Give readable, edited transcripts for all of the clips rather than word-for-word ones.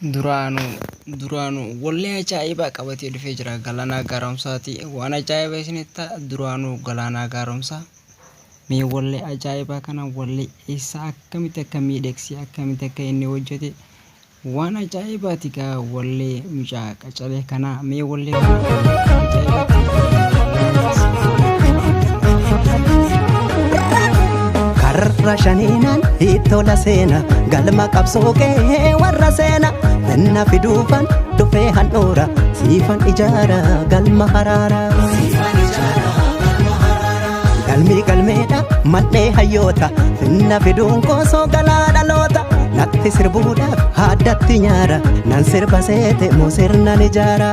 Duraanuu wallee ajaa'ibaa qabatee dhufee jira galaanaa gaaromsaati. Waan ajaa'ibaa isinitti duraanuu galaanaa gaaromsaa. Mee wallee ajaa'ibaa kana wallee eessa akkamitti akka miidhagsee akkamitti akka inni hojjete waan ajaa'ibaati gaa wallee mucaa qacalee kana mee wallee karra shaniinaan hiittola seena galma qabsookee warra seena nanna fiduufan dhufee handhuura siifan ijaara galma haraara galmi galmeedha madhee hayyoota nanna fiduun koosoo galaa dhaloota natti sirbuudhaaf haaddatti nyaara nan sirba seete moo sirnan ijaara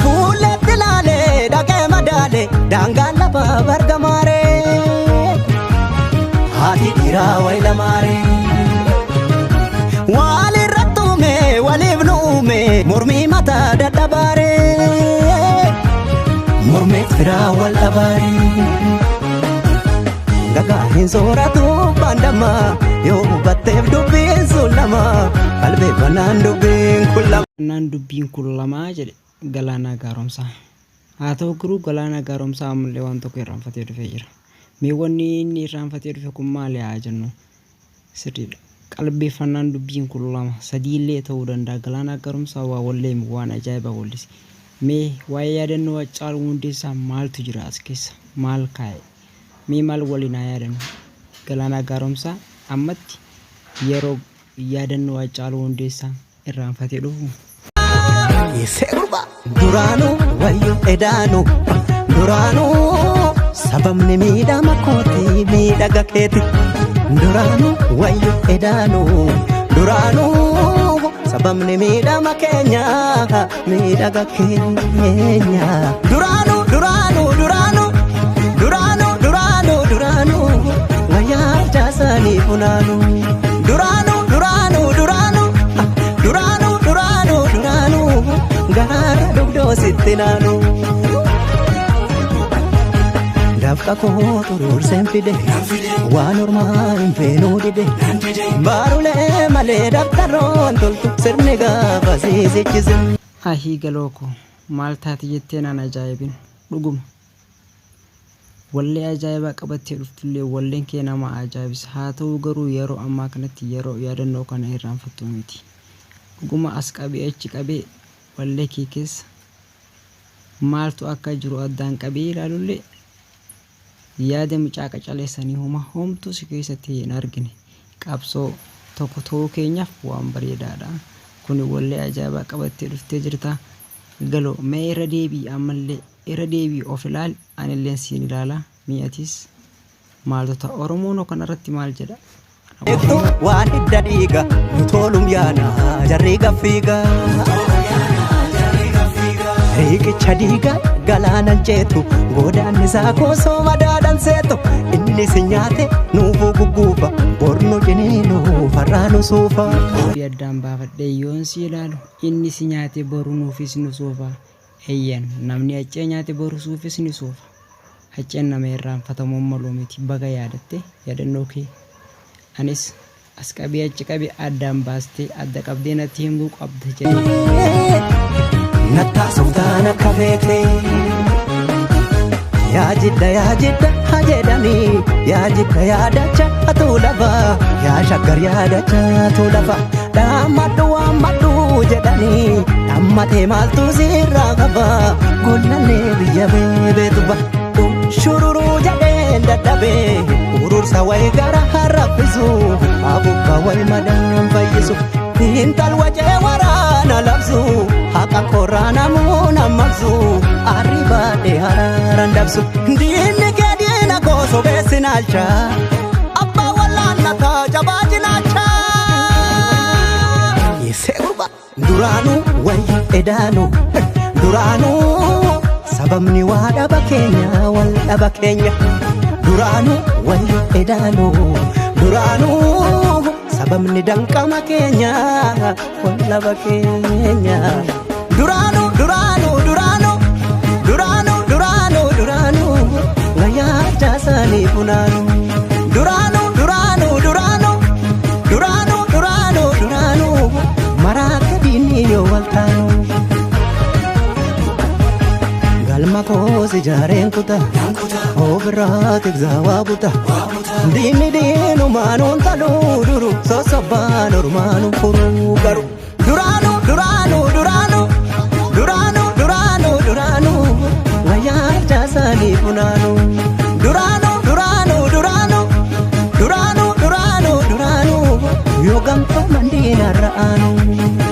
fuulletti laalee dhaqee madaalee daangaan lafa bargamaaree haati dhiiraa waylamaaree walirrattuume waliif nuume mormii mataa dadhabaaree mormeet firaa wal dhabaaree gagaa hin sooratu baandama yoo hubatteef dubbiin sun lama qalbeeffannaan dubbiin kun lamaa jedhe galaanaa gaaromsaa. Haa ta'u garuu galaanaa gaaromsaa ammallee waan tokko irraanfatee dhufee jira. Mee wanni inni irraanfatee dhufe kun maali haa jennu? Sirriidha. Qalbeeffannaan dubbiin kun lama sadiillee ta'uu danda'a. Galaanaa gaaromsaa waa wallee waan ajaa'ibaa wallise. Mee waa'ee yaadannoo Haacaaluu Hundeessaa maaltu jira as keessa? Maal kaa'e? Mee maal waliin haa yaadannu? Galaanaa gaaromsaa ammatti yeroo yaadannoo Haacaaluu Hundeessaa irraanfatee dhufu. Duraanuu wayyuu edaanuu duraanuu sababni miidhama kooti miidhaga keeti duraanuu wayyuu edaanuu duraanuu sababni miidhama keenya miidhaga keenya duraanuu duraanuu duraanuu duraanuu duraanuu duraanuu wayyaa jaasanii funaanuu duraanuu duraanuu duraanuu duraanuu duraanuu duraanuu gaara dugdoo sitti naanuu dafqa koo turuurseen fide waan ormaa hin feenuu dide baarulee malee dabtaroon toltu sirni gaafa siisichise. Ahii galoo koo maal taati jettee naan ajaa'ibin dhuguma wallee ajaa'ibaa qabattee dhuftullee walleen kee nama ajaa'ibsa. Haa ta'u garuu yeroo ammaa kanatti yeroo yaadannoo kana irraanfattu miti. Dhuguma as qabee achi qabee wallee kee keessa maaltu akka jiru addaan qabee ilaalullee yaada mucaa qacaleessanii homtuu si keessatti hin argine. Qabsoo tokko ta'uu keenyaaf waan bareedaadha. Kun wallee ajaa'ibaa qabattee dhuftee jirta. Galoo mee irra deebii ammallee irra deebii of ilaali anillee siin ilaala. Mi'atis maaltota Oromoon kanarratti maal jedha? Waan hidda dhiiga nu tolum yaana jarri gaffiiga riqicha dhiiga galaanan jeetu godaan isaa koosoo madaadhan seetu inni si nyaate nuufuu gugguufa borno jiniinu farraanu suufa addaan baafadhee yoon si ilaalu inni si nyaate boru nuufis nu suufa eeyyan namni haccee nyaate boru suufis ni suufa hacceen nama irraanfatamuu maluu miti baga yaadatte yaadannoo kee anis as qabee achi qabee addaan baastee adda qabdee natti himuu qabda jedhee nattaa sultaana kabeekee yaa jidda hajedhanii yaa jidda yaadacha atuu lafa yaa shaggar yaadacha atuu lafa dhaammadhu waammadhu jedhanii dhammatee maaltu sirraa qaba gollallee biyya beebeetuba shururuu jedheen dadhabee urursa wayi gara harraffisu abukka wayi madaan fayyisu intal wajee waraana labsu haqa korraa namuuna maqsu arribaadhee haraaran dabsu diinni kee diina koo sobeessinaalcha abbaa wallaannataa jabaa jinaalcha yeessee gurba duraanuu wayi edaanuu duraanuu sababni waa dhaba keenya wal dhaba keenya duraanuu wayi edaanuu duraanuu sababni danqama keenya wal dhaba keenya duraanuu duraanuu duraanuu duraanuu duraanuu duraanuu wayyaa jaasanii funaanuu duraanuu duraanuu duraanuu duraanuu duraanuu jaareen kuta obirraatiif zaawaa buta diinni diinumaan taluu duru sosobaan ormaan furuu garu duraanuu duraanuu duraanuu duraanuu duraanuu duraanuu wayyaa jaasanii funaanuu duraanuu duraanuu duraanuu duraanuu duraanuu duraanuu yoo gamtoo mandiina ra'aanuu.